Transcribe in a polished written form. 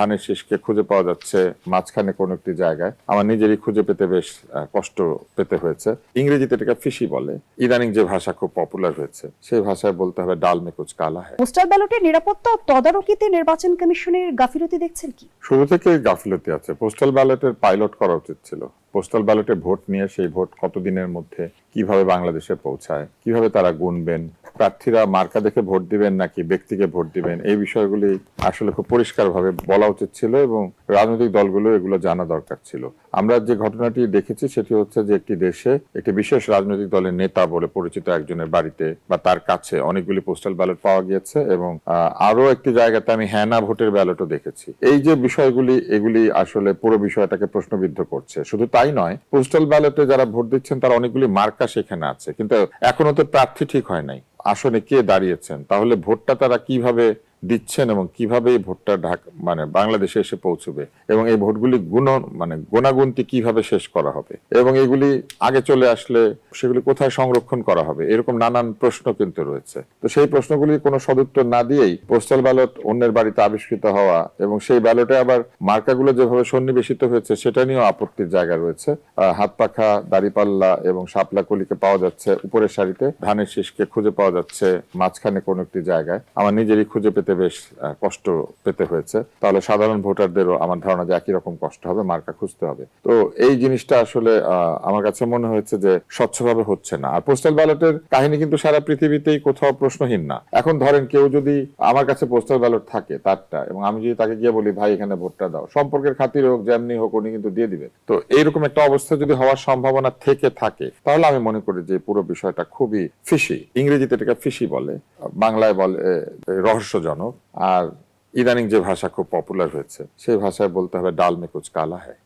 ধানের শীষকে খুঁজে পাওয়া যাচ্ছে মাঝখানে কোন একটি জায়গায়। আমার নিজেরই খুঁজে পেতে বেশ কষ্ট পেতে হয়েছে। ইংরেজিতে এটাকে ফিশি বলে। ইদানিং যে ভাষা খুব পপুলার হয়েছে সেই ভাষায় বলতে হবে ডাল মে কুছ কালা হ্যায়। পোস্টাল ব্যালটের নিরাপত্তা ও তদারকিতে নির্বাচন কমিশনের গাফিলতি দেখছেন কি? শুরু থেকেই গাফিলতি আছে। পোস্টাল ব্যালটের পাইলট করা উচিত ছিল। পোস্টাল ব্যালটে ভোট নিয়ে সেই ভোট কতদিনের মধ্যে কিভাবে বাংলাদেশে পৌঁছায়, কিভাবে তারা গুনবেন, প্রার্থীরা মার্কা দেখে ভোট দিবেন নাকি ব্যক্তিকে ভোট দিবেন, এই বিষয়গুলি আসলে খুব পরিষ্কারভাবে বলা উচিত ছিল এবং রাজনৈতিক দলগুলো এগুলো জানা দরকার ছিল। আমরা যে ঘটনাটি দেখেছি সেটি হচ্ছে যে একটি দেশে একটি বিশেষ রাজনৈতিক দলের নেতা বলে পরিচিত একজনের বাড়িতে বা তার কাছে অনেকগুলি পোস্টাল ব্যালট পাওয়া গিয়েছে এবং আরো একটি জায়গাতে আমি হ্যানা ভোটের ব্যালটও দেখেছি। এই যে বিষয়গুলি, এগুলি আসলে পুরো বিষয়টাকে প্রশ্নবিদ্ধ করছে। শুধু তাই নয়, পোস্টাল ব্যালটে যারা ভোট দিচ্ছেন তারা অনেকগুলি মার্কা সেখানে আছে, কিন্তু এখনো তো প্রার্থী ঠিক হয় নাই, আসলে কে দাঁড়িয়েছেন, তাহলে ভোটটা তারা কিভাবে দিচ্ছেন এবং কিভাবে এই ভোটটা বাংলাদেশে এসে পৌঁছবে এবং এই ভোটগুলি গোনাগুনতি কিভাবে শেষ করা হবে এবং এগুলি আগে চলে আসলে সেগুলি কোথায় সংরক্ষণ করা হবে, এরকম নানান প্রশ্ন কিন্তু রয়েছে। তো সেই প্রশ্নগুলি কোনো সদুত্তর না দিয়েই পোস্টাল ব্যালট অন্যের বাড়িতে আবিষ্কৃত হওয়া এবং সেই ব্যালটে আবার মার্কাগুলো যেভাবে সন্নিবেশিত হয়েছে সেটা নিয়েও আপত্তির জায়গা রয়েছে। হাত পাখা, দাড়িপাল্লা এবং শাপলা কলিকে পাওয়া যাচ্ছে উপরের সারিতে, ধানের শীষকে খুঁজে পাওয়া যাচ্ছে মাঝখানে কোন একটি জায়গায়। আমার নিজেরই খুঁজে পেতে বেশ কষ্ট পেতে হয়েছে। তাহলে সাধারণ ভোটারদেরও আমার ধারণা যে একই রকম কষ্ট হবে, মার্কা খুঁজতে হবে। তো এই জিনিসটা আসলে আমার কাছে মনে হয়েছে যে স্বচ্ছভাবে হচ্ছে না। আর পোস্টাল ব্যালটের কাহিনী কিন্তু সারা পৃথিবীতেই কোথাও প্রশ্নহীন না। এখন ধরেন কেউ যদি আমার কাছে পোস্টাল ব্যালট থাকে তারটা, এবং আমি যদি তাকে গিয়ে বলি ভাই এখানে ভোটটা দাও, সম্পর্কের খাতিরে হোক যেমনি হোক উনি কিন্তু দিয়ে দিবে। তো এইরকম একটা অবস্থা যদি হওয়ার সম্ভাবনা থেকে থাকে তাহলে আমি মনে করি যে পুরো বিষয়টা খুবই ফিশি। ইংরেজিতে এটাকে ফিশি বলে, বাংলায় বলে রহস্যজনক। আর ইদানিং যে ভাষা খুব পপুলার হয়েছে সেই ভাষায় বলতে হবে ডাল মে কুছ কালা হ্যায়।